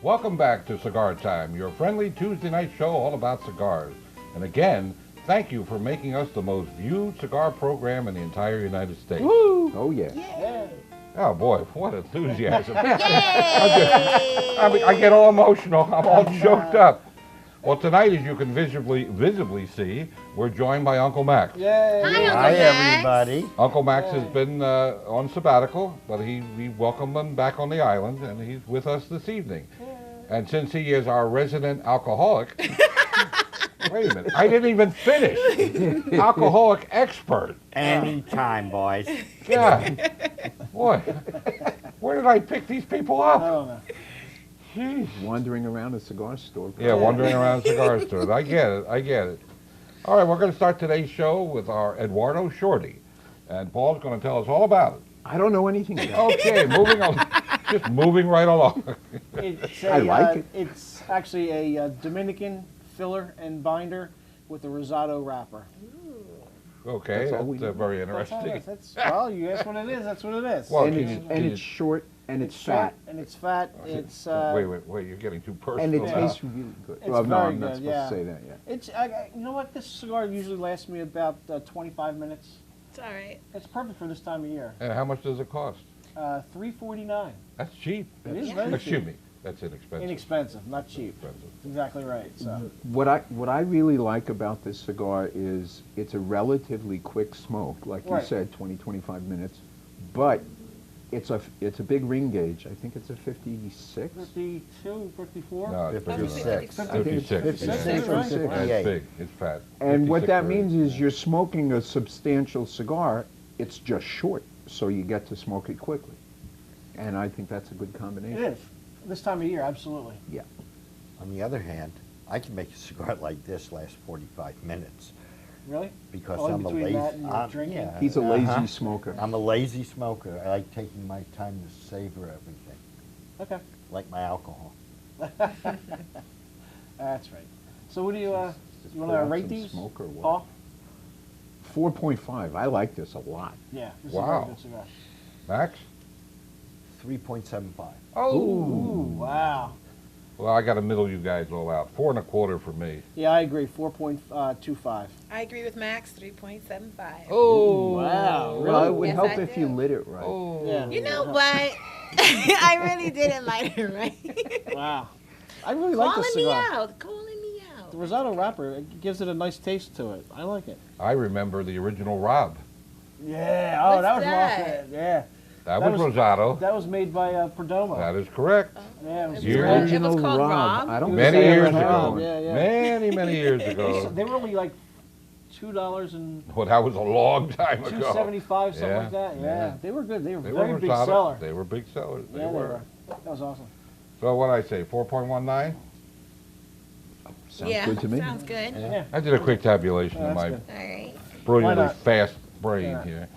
Welcome back to Cigar Time, your friendly Tuesday night show all about cigars. And again, thank you for making us the most viewed cigar program in the entire United States. Woo! Oh, yeah. Oh boy, what enthusiasm. I get all emotional, I'm all choked up. Well, tonight, as you can visibly see, we're joined by Uncle Max. Yay! Hi, everybody. Uncle Max has been on sabbatical, but we welcome him back on the island, and he's with us this evening. And since he is our resident alcoholic, wait a minute, I didn't even finish. Alcoholic expert. Anytime, boys. God, boy, where did I pick these people I up? don't know. Jeez. Wandering around a cigar store. Yeah, wandering around cigar stores. I get it. All right, we're going to start today's show with our Eduardo Shorty. And Paul's going to tell us all about it. I don't know anything about it. Okay, moving on. Just moving right along. It's I like it. It's actually a Dominican filler and binder with a rosado wrapper. Okay, That's all we that's need. very That's all it interesting. is. Well, you asked what it is. That's what it is. Well, And can it's, you- and can it's you- short and it's short fat. and it's fat. It's Wait, you're getting too personal. And it now. tastes really good. It's Well, no, very I'm not good, supposed yeah. to say that yet. It's you know what? This cigar usually lasts me about 25 minutes. It's all right. It's perfect for this time of year. And how much does it cost? $3.49. That's cheap. It is Yeah. very Excuse cheap. me, that's inexpensive. Inexpensive, not cheap. Expensive. Exactly right. So What I really like about this cigar is it's a relatively quick smoke, like you Right. said, 20-25 minutes, but it's a big ring gauge. I think it's a 56. 52, 54. No, it's bigger than that. 56. I think it's 56. 56 yeah. or Right. 60. Yeah, it's big. It's fat. And what 56 that already. means is you're smoking a substantial cigar. It's just short, so you get to smoke it quickly. And I think that's a good It combination. is. This time of year, absolutely. Yeah. On the other hand, I can make a cigar like this last 45 minutes Really? because Oh, in I'm a between lazy. that and your drinking? Yeah, He's a lazy uh-huh. smoker. I'm a lazy smoker. I like taking my time to savor everything, Okay. like my alcohol. That's right. So what do you, Just you put want to out rate some these, smoke or what? Paul? 4.5. I like this a lot. Yeah. This is a Wow. very good cigar. Max? 3.75. Ooh, wow. Well, I got to middle you guys all out. 4 1/4 for me. Yeah, I agree. 4.25. I agree with Max, 3.75. Oh, wow. Well, it would Yes, help I if you do. lit it right. Oh. Yeah. You know what? I really didn't like it, right? Wow. I really like this Calling me cigar. out. Calling me out. The Rosado wrapper, it gives it a nice taste to it. I like it. I remember the original Rob. Yeah. Oh, What's that was that? awesome. Yeah. That That was was- Rosado. That was made by Perdomo. That is correct. Yeah, it was Years- great. It was called Rob? I don't Many think I years ever had ago. one. Yeah, yeah. Many years ago. They were only like $2 and Well, that was a long time ago. $2.75, something Yeah, like that. Yeah. yeah. They were good. They were They very were big Rosado. seller. They were big sellers. They Yeah, they were. were. That was awesome. So what I say, 4.19? Sounds Yeah, good to me. sounds good. Yeah. I did a quick tabulation Oh, in that's my good. All right. brilliantly Why not? fast brain Yeah. here.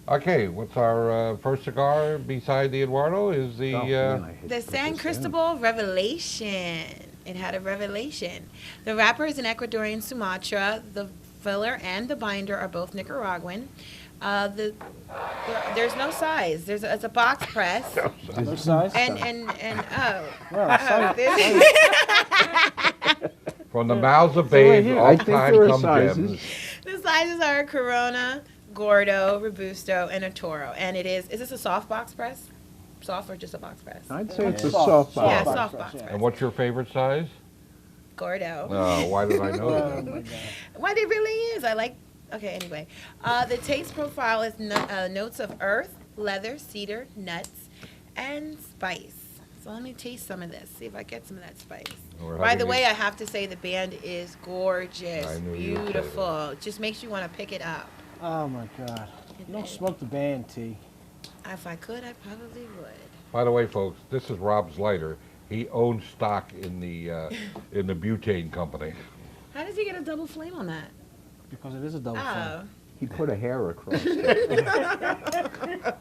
Okay, what's our first cigar beside the Eduardo? Is the Oh, man, I hate The to put San this in. Cristobal Revelation. It had a revelation. The wrapper is in Ecuadorian Sumatra. The filler and the binder are both Nicaraguan. There's no size. It's a box press. No size? And Well, size- From the mouths of right babes, here. all I think time there are come sizes. gems. the sizes are a Corona, Gordo, Robusto, and a Toro. And is this a soft box press? Soft or just a box press? I'd say it's a Soft. soft box. Yeah, box soft press, box yeah. press. And what's your favorite size? Gordo. Why did I know Oh, that? my God. What it really is. I like. Okay, anyway. The taste profile is notes of earth, leather, cedar, nuts, and spice. So let me taste some of this. See if I get some of that spice. We're By having the way, these- I have to say the band is gorgeous, I knew you would say that. beautiful. Just makes you want to pick it up. Oh, my God. You don't smoke the band, T. If I could, I probably would. By the way, folks, this is Rob's lighter. He owns stock in the butane company. How did you get a double flame on that? Because it is a double Oh, flame. He put a hair across it.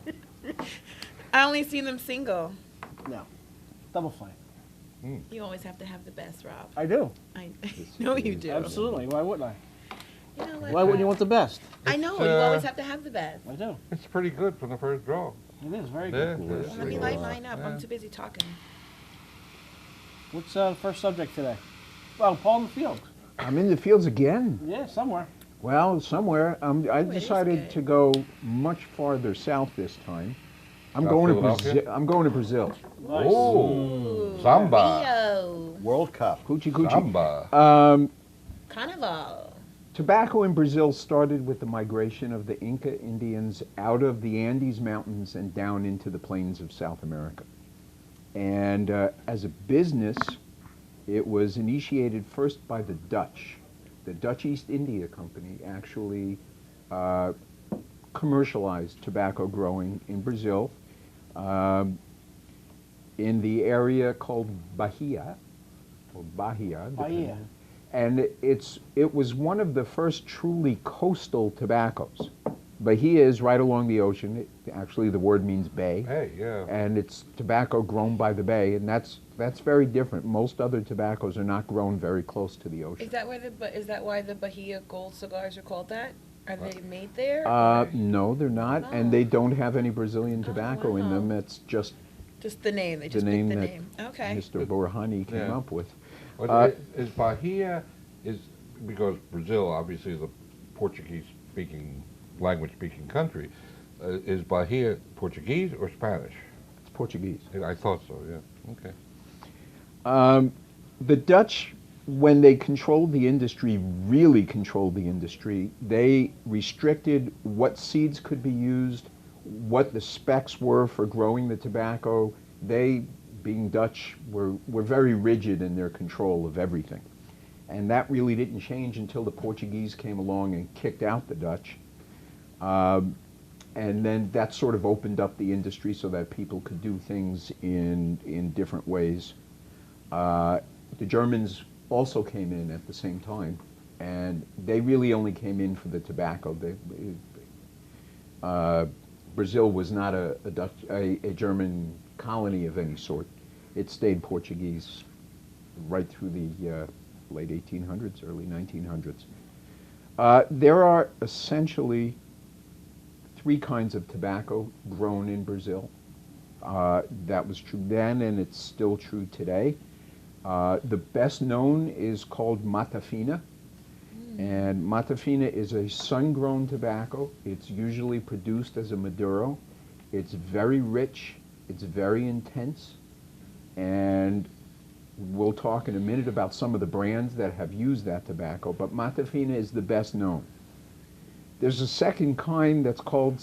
I only seen them single. No. Double flame. You always have to have the best, Rob. I do. I know you do. Absolutely. Why wouldn't I? You know what? Why wouldn't you want the best? I know, It's, you always have to have the best. I do. It's pretty good from the first draw. It is very Yeah, good. it is. Let me light mine up. Yeah. I'm too busy talking. What's the first subject today? Well, Paul in the field. I'm in the fields again. Yeah, somewhere. Well, somewhere. I it is decided good. to go much farther south this time. I'm South going to Philadelphia? Brazil. I'm going to Brazil. Nice. Oh, samba, Rio. World Cup. Coochie coochie. samba. Carnival. Tobacco in Brazil started with the migration of the Inca Indians out of the Andes Mountains and down into the plains of South America. And as a business, it was initiated first by the Dutch. The Dutch East India Company actually commercialized tobacco growing in Brazil in the area called Bahia, or Bahia. Bahia. And it was one of the first truly coastal tobaccos. Bahia is right along the ocean. Actually, the word means bay. Hey, yeah. And it's tobacco grown by the bay, and that's very different. Most other tobaccos are not grown very close to the ocean. Is that why the Bahia Gold cigars are called that? Are they made there? No, they're not, and they don't have any Brazilian tobacco in them. wow. It's just Just the name. They the just name picked the that name. Okay. Mr. Borhani came Yeah. up with. But is Bahia, because Brazil obviously is a Portuguese-speaking, language-speaking country, is Bahia Portuguese or Spanish? It's Portuguese. I thought so, yeah. Okay. The Dutch, when they controlled the industry, really controlled the industry, they restricted what seeds could be used, what the specs were for growing the tobacco. They, being Dutch, were very rigid in their control of everything. And that really didn't change until the Portuguese came along and kicked out the Dutch. And then that sort of opened up the industry so that people could do things in different ways. The Germans also came in at the same time, and they really only came in for the tobacco. Brazil was not a German colony of any sort. It stayed Portuguese right through the late 1800s, early 1900s. There are essentially three kinds of tobacco grown in Brazil. That was true then, and it's still true today. The best known is called Mata Fina, and Mata Fina is a sun-grown tobacco. It's usually produced as a Maduro. It's very rich, it's very intense, and we'll talk in a minute about some of the brands that have used that tobacco, but Mata Fina is the best known. There's a second kind that's called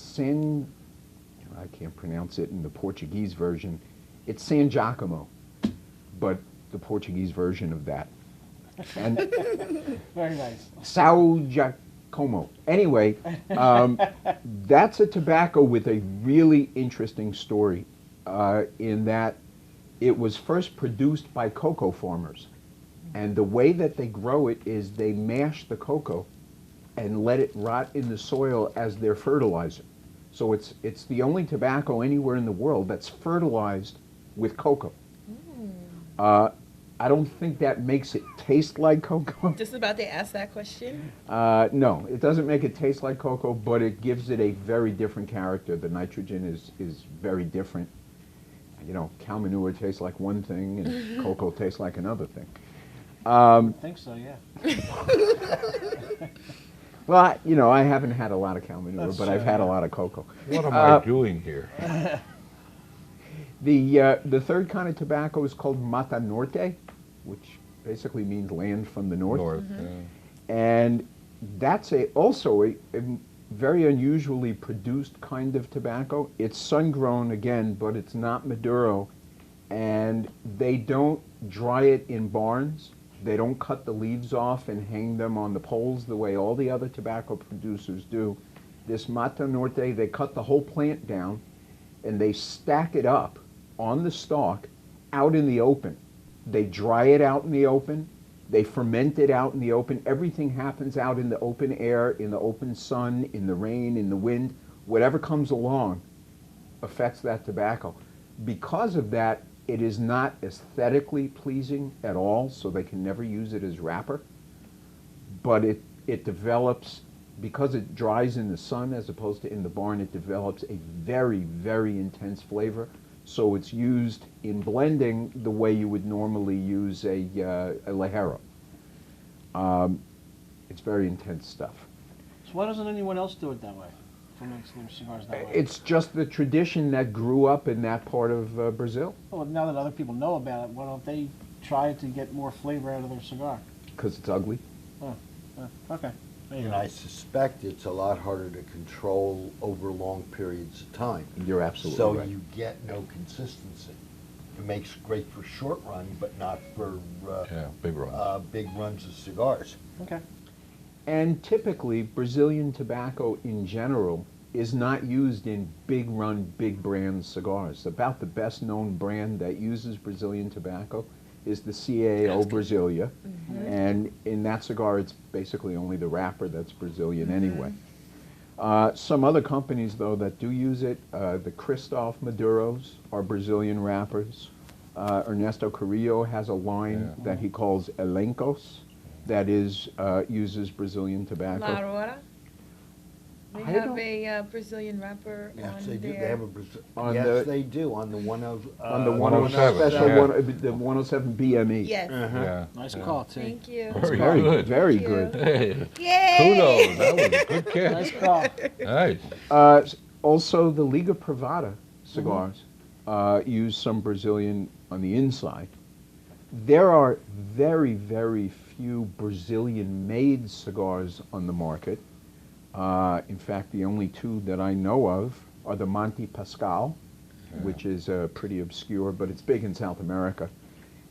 I can't pronounce it in the Portuguese version. It's San Giacomo, but the Portuguese version of that. And Very nice. Sao Giacomo. Anyway, that's a tobacco with a really interesting story in that it was first produced by cocoa farmers. And the way that they grow it is they mash the cocoa and let it rot in the soil as their fertilizer. So it's the only tobacco anywhere in the world that's fertilized with cocoa. I don't think that makes it taste like cocoa. Just about to ask that question. No, it doesn't make it taste like cocoa, but it gives it a very different character. The nitrogen is very different. You know, cow manure tastes like one thing and cocoa tastes like another thing. I think so, yeah. Well, you know, I haven't had a lot of cow manure, That's but I've true, had a yeah. lot of cocoa. What am I doing here? The third kind of tobacco is called Mata Norte, which basically means land from the north. And that's also a very unusually produced kind of tobacco. It's sun-grown again, but it's not Maduro. And they don't dry it in barns. They don't cut the leaves off and hang them on the poles the way all the other tobacco producers do. This Mata Norte, they cut the whole plant down and they stack it up on the stalk out in the open. They dry it out in the open. They ferment it out in the open. Everything happens out in the open air, in the open sun, in the rain, in the wind. Whatever comes along affects that tobacco. Because of that, it is not aesthetically pleasing at all, so they can never use it as wrapper. But it develops, because it dries in the sun as opposed to in the barn, it develops a very, very intense flavor. So it's used in blending the way you would normally use a Ligero. It's very intense stuff. So why doesn't anyone else do it that way? For makes their cigars that way? It's just the tradition that grew up in that part of Brazil, Well, now that other people know about it, why don't they try to get more flavor out of their cigar? because it's ugly. Okay. There you And go. I suspect it's a lot harder to control over long periods of time. You're absolutely So right. you get no consistency. It makes great for short run, but not for Yeah, big runs. big runs of cigars. Okay. And typically, Brazilian tobacco in general is not used in big run, big brand cigars. About the best known brand that uses Brazilian tobacco is the CAO Brasilia. And in that cigar, it's basically only the wrapper that's Brazilian anyway. Some other companies, though, that do use it, the Cristóbal Maduros are Brazilian wrappers. Ernesto Carrillo has a line that he calls Elencos that is uses Brazilian tobacco. La Aurora? They I have don't- a Brazilian wrapper Yes, on they do. their... They have a On yes, the- they do on the On the 107, special yeah. the 107 BME. Yes. Yeah. Nice yeah. call, T. Thank you. Very good. Very Thank good. Hey, Yay! kudos. That was a good Nice catch. call. Nice. Also, the Liga Privada cigars use some Brazilian on the inside. There are very, very few Brazilian-made cigars on the market. In fact, the only two that I know of are the Monte Pascal, which is pretty obscure, but it's big in South America.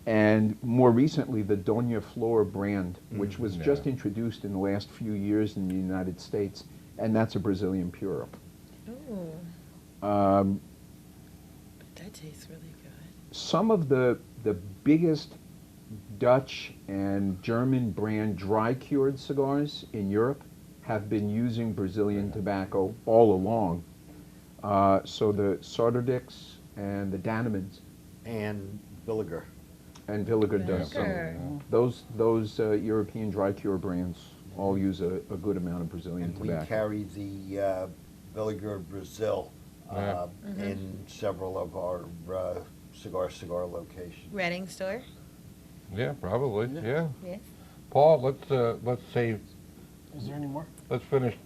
And more recently, the Doña Flor brand, which was Yeah. just introduced in the last few years in the United States, and that's a Brazilian Puro. Ooh, Um, that tastes really good. some of the biggest Dutch and German brand dry cured cigars in Europe have been using Brazilian tobacco all along. So the Sarderdicks and the Dannemans and Villiger. and Villiger does some. Villiger. Those European dry cure brands all use a good amount of Brazilian And we tobacco. carry the Villiger Brazil Yeah. in several of our cigar locations. Reading store? Yeah, probably. Yeah. Yes. Paul, let's save. Is there any more? Let's finish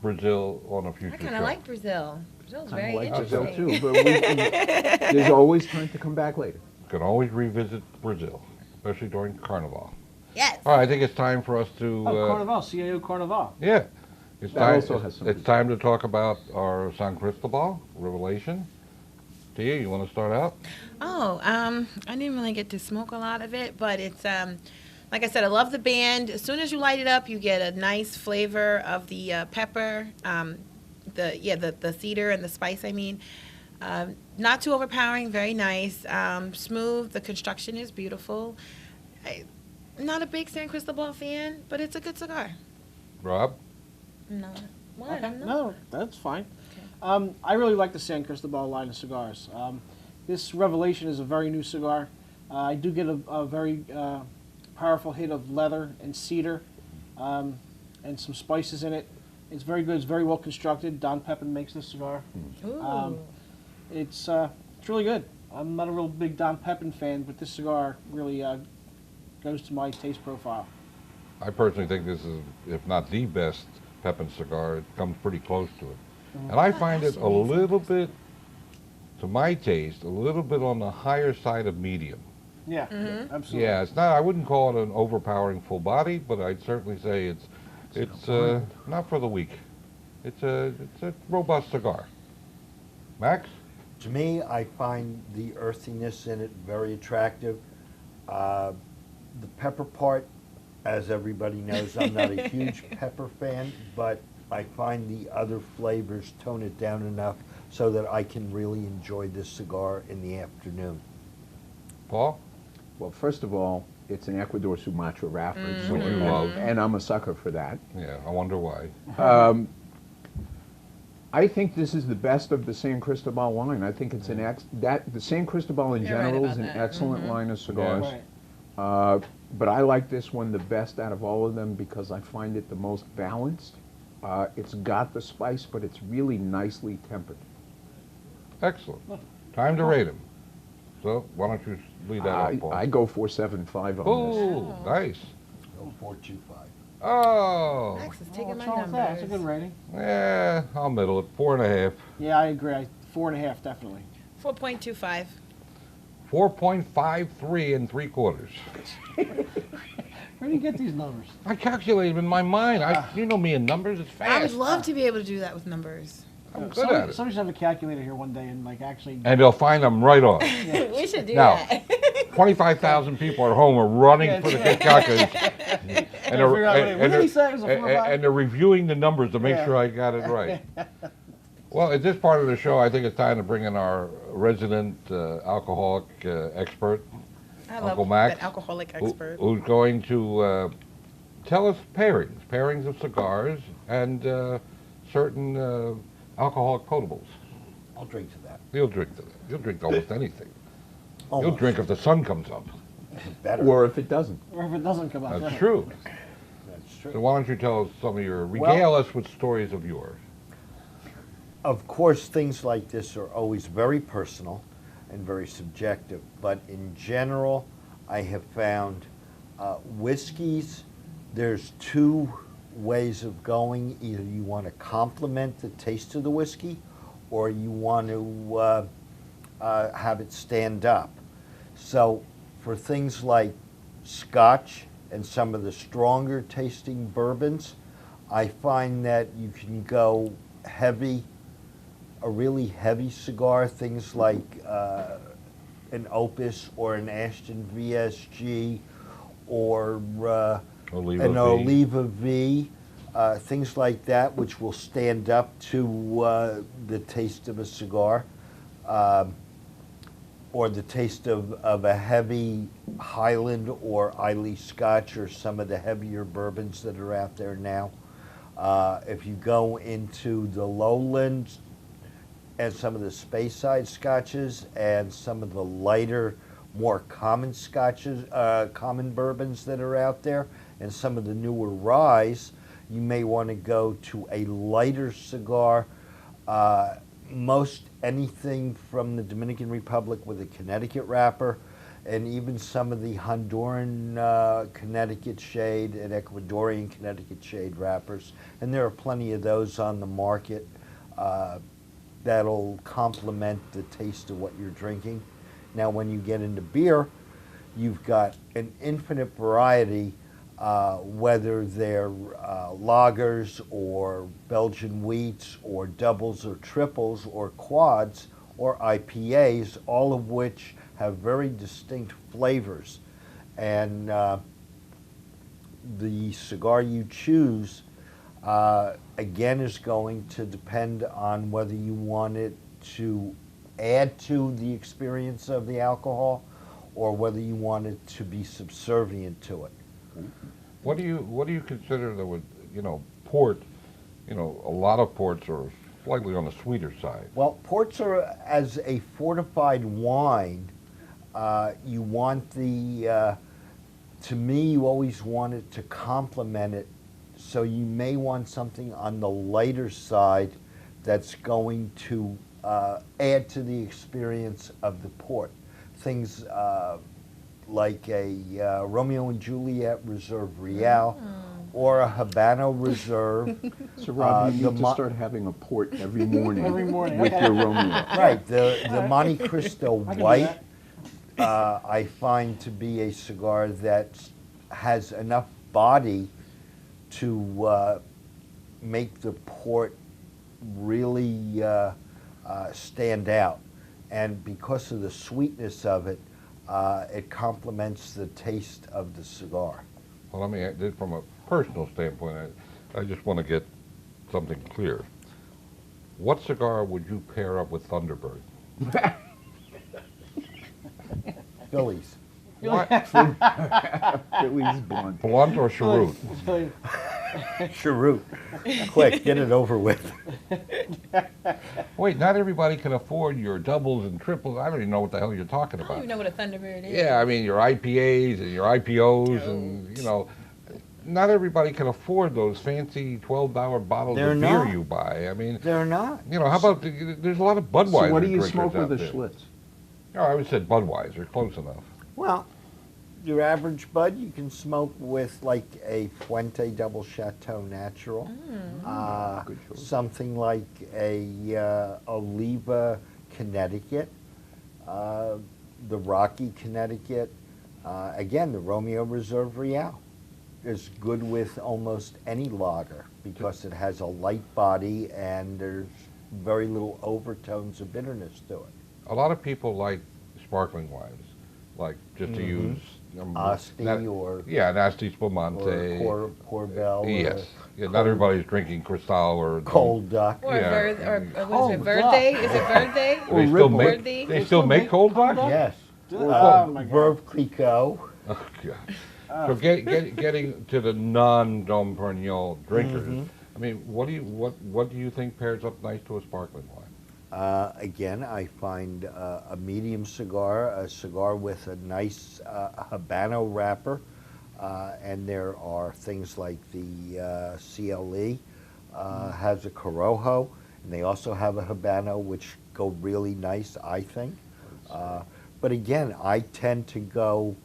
Brazil on a future I kind show. of like Brazil. Brazil's Kind very of like Brazil interesting. too, but there's always time to come back later. Can always revisit Brazil, especially during Carnival. Yes. All right, I think it's time for us to. Oh, Carnival, CAO Carnival. Yeah. It's That time, also has some it's time to talk about our San Cristobal Revelation. Tia, you want to start out? Oh, I didn't really get to smoke a lot of it, but it's like I said, I love the band. As soon as you light it up, you get a nice flavor of the pepper, the cedar and the spice. I mean, not too overpowering, very nice, smooth. The construction is beautiful. I'm not a big San Cristobal fan, but it's a good cigar. Rob? No, what? Okay. I'm not. No, that's fine. Okay. I really like the San Cristobal line of cigars. This Revelation is a very new cigar. I do get a very powerful hit of leather and cedar and some spices in it. It's very good. It's very well constructed. Don Pepin makes this cigar. Ooh. It's really good. I'm not a real big Don Pepin fan, but this cigar really goes to my taste profile. I personally think this is, if not the best Pepin cigar, it comes pretty close to it. And I find it a little bit, to my taste, a little bit on the higher side of medium. Yeah, absolutely. Yeah, it's not, I wouldn't call it an overpowering full body, but I'd certainly say it's not for the weak. It's a robust cigar. Max? To me, I find the earthiness in it very attractive. The pepper part, as everybody knows, I'm not a huge pepper fan, but I find the other flavors tone it down enough so that I can really enjoy this cigar in the afternoon. Paul? Well, first of all, it's an Ecuador Sumatra wrapper, Which you love. and I'm a sucker for that. Yeah, I wonder why. I think this is the best of the San Cristobal line. I think it's the San Cristobal in You're right general is about an that. excellent line of cigars. Right. But I like this one the best out of all of them because I find it the most balanced. It's got the spice, but it's really nicely tempered. Excellent. Time to rate them. So why don't you lead that off, Paul? I go 4.75 on Oh, nice. Go 4.25. Oh, Max is taking What's my wrong with that? That's a numbers. good rating. yeah, I'll middle it. 4.5. Yeah, I agree. 4.5, definitely. 4.25. 4.53 and 3/4. Where do you get these numbers? I calculate them in my mind. You know me in numbers, it's I would fast. love to be able to do that with numbers. I'm good at it. Somebody should have a calculator here one day and like actually. And they'll find them right on. We should do Now, that. 25,000 people at home are running for the calculator. And figure out, what did he say? It was a 4 or 5? and they're reviewing the numbers to make Yeah. sure I got it right. Well, at this part of the show, I think it's time to bring in our resident alcoholic expert, I Uncle love Max, that alcoholic expert. who's going to tell us pairings of cigars and certain alcoholic potables. I'll drink to that. You'll drink to that. You'll drink to almost anything. You'll Almost. drink if the sun comes up. Better. this. Or if it doesn't. Or if it doesn't come out. That's true. That's So true. why don't you tell us some of regale us with stories of yours. Of course, things like this are always very personal and very subjective, but in general, I have found whiskeys, there's two ways of going. Either you want to complement the taste of the whiskey, or you want to have it stand up. So for things like Scotch and some of the stronger tasting bourbons, I find that you can go heavy, a really heavy cigar, things like an Opus or an Ashton VSG or Oliva an V. Oliva V, things like that, which will stand up to the taste of a cigar, or the taste of a heavy Highland or Islay Scotch, or some of the heavier bourbons that are out there now. If you go into the lowlands and some of the Speyside Scotches and some of the lighter, more common Scotches, common bourbons that are out there, and some of the newer ryes, you may want to go to a lighter cigar. Most anything from the Dominican Republic with a Connecticut wrapper, and even some of the Honduran Connecticut shade and Ecuadorian Connecticut shade wrappers. And there are plenty of those on the market that'll complement the taste of what you're drinking. Now, when you get into beer, you've got an infinite variety, whether they're lagers or Belgian wheats or doubles or triples or quads or IPAs, all of which have very distinct flavors. And the cigar you choose, again, is going to depend on whether you want it to add to the experience of the alcohol or whether you want it to be subservient to it. What do you consider that would, port, a lot of ports are slightly on the sweeter side. Well, ports are, as a fortified wine, you want to me, you always want it to complement it. So you may want something on the lighter side that's going to add to the experience of the port. Things like a Romeo and Juliet Reserve Real or a Habano Reserve. So, Rob, you the need to mo- start having a port every morning. Every morning, with okay. your Romeo. Right, the Monte Cristo I can do White, I find to be a cigar that has enough body to make the port really stand out. And because of the sweetness of it, it complements the taste of the cigar. Well, let me add, from a personal standpoint, I just want to get something clear. What cigar would you pair up with Thunderbird? Phillies. What? Philly's blunt. Blunt or cheroot? Cheroot. Quick, get it over with. Wait, not everybody can afford your doubles and triples. I don't even know what the hell you're talking I don't about. even know what a Thunderbird is. Yeah, I mean, your IPAs and your IPOs and, not everybody can afford those fancy $12 bottles They're of beer not. you buy. I mean, They're not. how about, there's a lot of Budweiser So what do you drinkers smoke with out a there. Schlitz? Oh, I would say Budweiser, close enough. Well, your average bud you can smoke with like a Fuente Double Chateau Natural, Good choice. something like a Oliva Connecticut, the Rocky Connecticut, again the Romeo Reserve Real is good with almost any lager because it has a light body and there's very little overtones of bitterness to it. A lot of people like sparkling wines, like just to use. Asti or Yeah, Nasty Spumante. or Corbel. Yes. Yeah, not everybody's drinking Cristal or Cold Duck. Or, Yeah. was it Verde? Is it Verde? They still make. Verde? They still make cold duck. Yes. Oh, my God. Veuve Clicquot. Oh God. So getting to the non-Dom Perignon drinkers. I mean, what do you think pairs up nice to a sparkling wine? Again, I find a medium cigar, a cigar with a nice Habano wrapper, and there are things like the CLE has a Corojo, and they also have a Habano, which go really nice, I think. But again, I tend to go,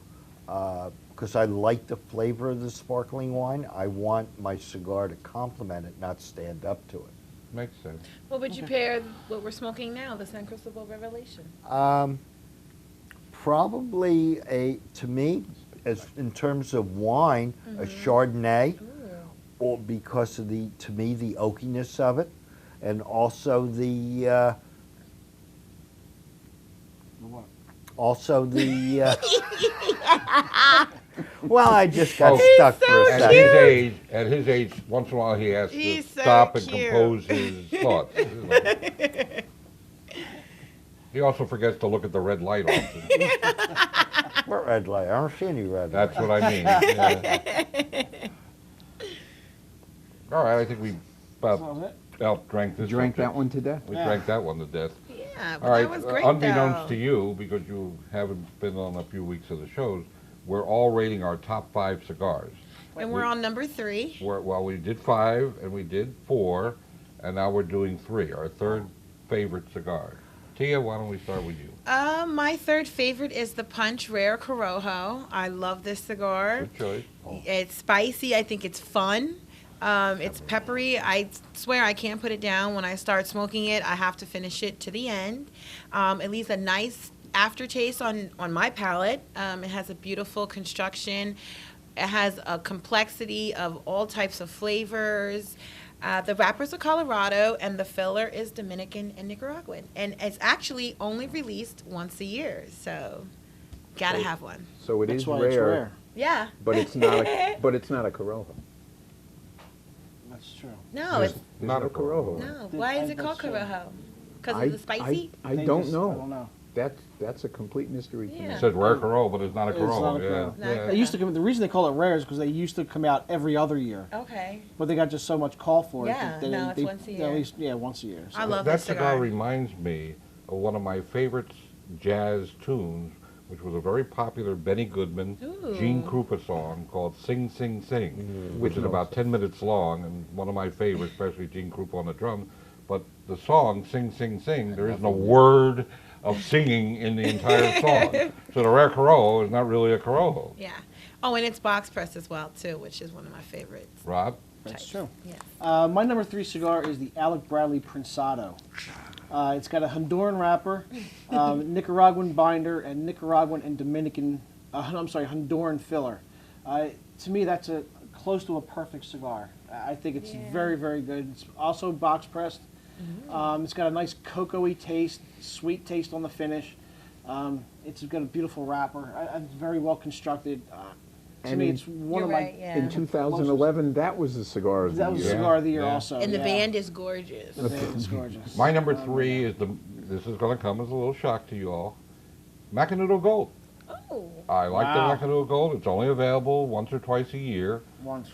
because I like the flavor of the sparkling wine, I want my cigar to complement it, not stand up to it. Makes sense. What would you pair what we're smoking now, the San Cristobal Revelation? Probably to me, as in terms of wine, a Chardonnay, or because of to me, the oakiness of it, and also the, What? well, I just got Oh. stuck for a so second. At his age, once in a while he has to He's so stop and cute. compose his thoughts. He also forgets to look at the red light often. What red light? I don't see any red light. That's what I mean. Yeah. All right, I think we That about was it? outdrank this. Drank subject. that one to death. We Yeah. drank that one to death. Yeah, but All right, that was great unbeknownst though. to you, because you haven't been on a few weeks of the shows, we're all rating our top 5 cigars. And we're on number 3. Well, we did 5 and we did 4, and now we're doing 3, our third favorite cigar. Tia, why don't we start with you? My third favorite is the Punch Rare Corojo. I love this cigar. Good choice. It's spicy. I think it's fun. It's peppery. I swear I can't put it down. When I start smoking it, I have to finish it to the end. It leaves a nice aftertaste on my palate. It has a beautiful construction. It has a complexity of all types of flavors. The wrappers are Colorado, and the filler is Dominican and Nicaraguan. And it's actually only released once a year, so gotta have one. So it That's is why rare, it's rare. Yeah. but it's not. But it's not a Corojo. That's true. No, it's Not a Corojo. no. Why is it called That's true. Corojo? Because of the spicy? I They don't just- know. I don't know. That's a complete mystery to Yeah. me. It said rare Corojo, but it's not a It's not Corojo. a Corojo. Not a Yeah. They used to come. The reason they call it rare is because they used to come out every other year, Okay. but they got just so much call for it. Yeah, that no, it's they- once a At year. least, yeah, once a year. So. I love That this cigar cigar. reminds me of one of my favorite jazz tunes, which was a very popular Benny Goodman, Ooh. Gene Krupa song called Sing, Sing, Sing, which is about 10 minutes long and one of my favorites, especially Gene Krupa on the drum. But the song, Sing, Sing, Sing, there isn't a word of singing in the entire song. So the rare Corojo is not really a Corojo. Yeah. Oh, and it's box pressed as well, too, which is one of my favorites. Rob? That's types. true. Yes. My number 3 cigar is the Alec Bradley Prensado. It's got a Honduran wrapper, Nicaraguan binder, and Nicaraguan and Dominican, Honduran filler. To me, that's close to a perfect cigar. I think it's Yeah. very, very good. It's also box pressed. It's got a nice cocoa-y taste, sweet taste on the finish. It's got a beautiful wrapper. It's very well constructed. To And me, in- it's one You're of my. right, yeah. In 2011, that was the cigar of That the was year. cigar of the year Yeah. also. And the yeah. band is gorgeous. The band is gorgeous. My number 3 is this is going to come as a little shock to you all, Macanudo Gold. Oh. I like Wow. the Macanudo Gold. It's only available once or twice a year. Once.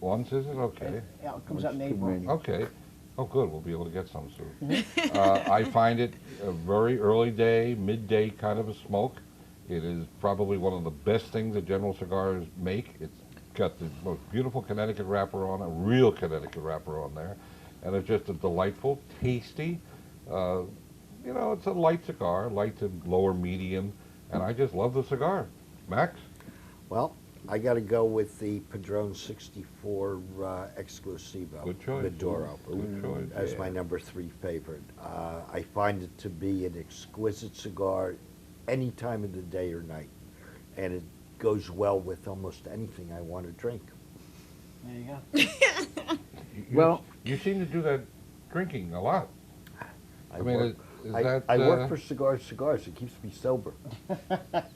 Once, is it? Okay. Yeah, it comes out in Good April. menu. Okay. Oh, good. We'll be able to get some soon. I find it a very early day, midday kind of a smoke. It is probably one of the best things that General Cigars make. It's got the most beautiful Connecticut wrapper on it, real Connecticut wrapper on there. And it's just a delightful, tasty, you know, it's a light cigar, light to lower medium, and I just love the cigar. Max? Well, I got to go with the Padron 64 Exclusivo. Good choice. Maduro. Good choice. As my number 3 favorite. I find it to be an exquisite cigar any time of the day or night. And it goes well with almost anything I want to drink. There you go. Well, you seem to do that drinking a lot. I mean, work, is I, that... I work for Cigars. It keeps me sober.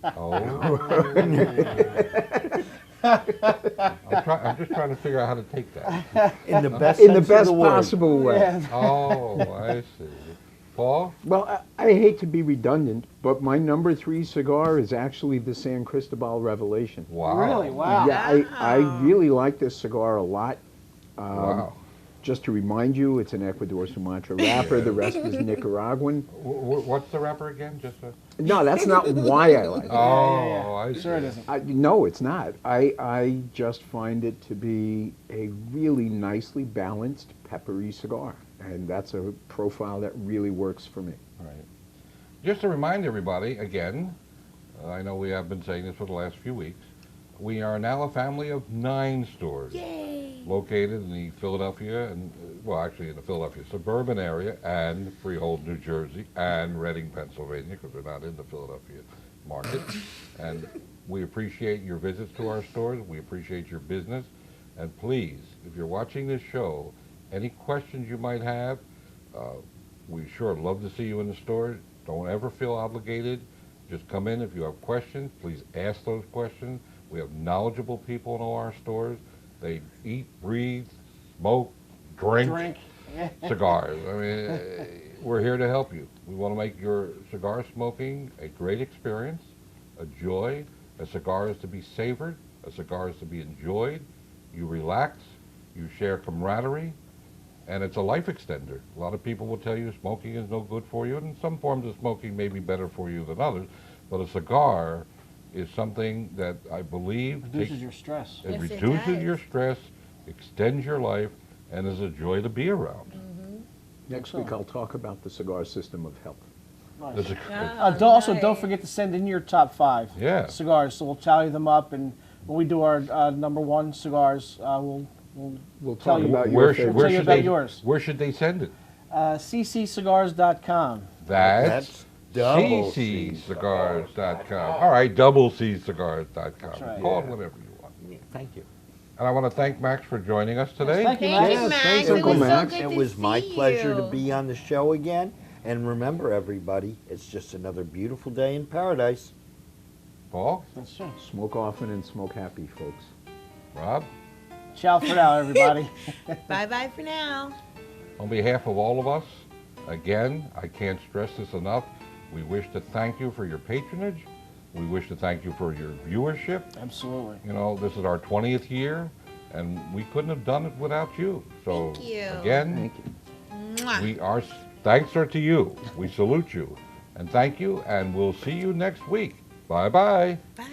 Oh. I'm just trying to figure out how to take that. In the best in the sense of best the word. possible way. Yeah. Oh, I see. Paul? Well, I hate to be redundant, but my number 3 cigar is actually the San Cristobal Revelation. Wow. Really? Wow. Yeah, I really like this cigar a lot. Wow. Just to remind you, it's an Ecuador Sumatra wrapper. The rest is Nicaraguan. What's the wrapper again? Just a... No, that's not why I like it. Oh, I see. Sure it isn't. No, it's not. I just find it to be a really nicely balanced, peppery cigar. And that's a profile that really works for me. Right. Just to remind everybody, again, I know we have been saying this for the last few weeks, we are now a family of 9 stores. Yay! Located in the Philadelphia, and well, actually in the Philadelphia suburban area, and Freehold, New Jersey, and Reading, Pennsylvania, because we're not in the Philadelphia market. And we appreciate your visits to our stores. We appreciate your business. And please, if you're watching this show, any questions you might have, we sure love to see you in the store. Don't ever feel obligated. Just come in if you have questions. Please ask those questions. We have knowledgeable people in all our stores. They eat, breathe, smoke, drink. Yeah. Cigars. I mean, we're here to help you. We want to make your cigar smoking a great experience, a joy. A cigar is to be savored. A cigar is to be enjoyed. You relax. You share camaraderie. And it's a life extender. A lot of people will tell you smoking is no good for you, and some forms of smoking may be better for you than others. But a cigar is something that I believe Reduces your stress. it Yes, it reduces does. your stress, extends your life, and is a joy to be around. Next week, I'll talk about the cigar system of health. Nice. There's a- Also, don't nice. forget to send in your top 5 Yeah. cigars. So we'll tally them up, and when we do our number 1 cigars, we'll We'll Tell talk you- about where your should, favorite. where Tell you should about they, yours. where should they send it? cccigars.com. That's double cccigars.com. All right, doublecigars.com. That's right. Call it Yeah. whatever you want. Thank you. And I want to thank Max for joining us today. Thank you, Thank Max. you, Yes, Max. thanks, It Uncle was Max. so good It to was my see pleasure to you. be on the show again. And remember, everybody, it's just another beautiful day in paradise. Paul, That's true. Smoke often and smoke happy, folks. Rob, Ciao for now, everybody. Bye-bye for now. on behalf of all of us, again, I can't stress this enough. We wish to thank you for your patronage. We wish to thank you for your viewership. Absolutely. You know, this is our 20th year, and we couldn't have done it without you. So, Thank you. again, Thank you. Mwah. thanks are to you. We salute you. And thank you, and we'll see you next week. Bye-bye. Bye.